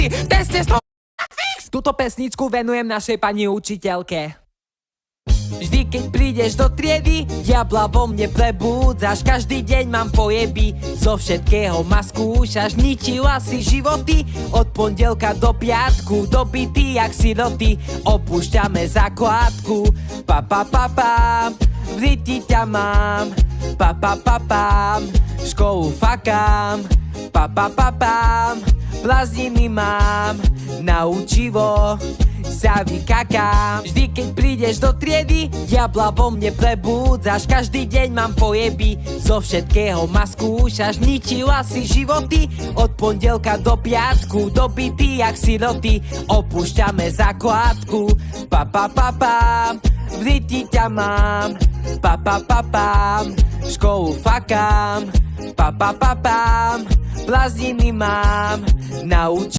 si v teste fix. Túto pesničku venujem našej pani učiteľke. Vždy keď prídeš do triedy, diabla vo mne prebúdzaš. Každý deň mám pojeby, zo všetkého ma skúšaš. Ničila si životy, od pondelka do piatku. Dobitý jak siroty, opúšťame základku. Pa pa pa pam, v riti ťa mám. Pa pa pa pam, školu fakám. Pa pa pa pam, prázdniny mám. Na učivo sa vykakám. Vždy keď prídeš do triedy, diabla vo mne prebúdzaš. Každý deň mám pojeby, zo všetkého ma skúšaš. Ničila si životy, od pondelka do piatku. Dobitý jak siroty, opúšťame základku. Pa pa pa pam, v riti ťa mám. Pa pa pa pam, školu fakám. Pa pa pa pam, prázdniny mám. Na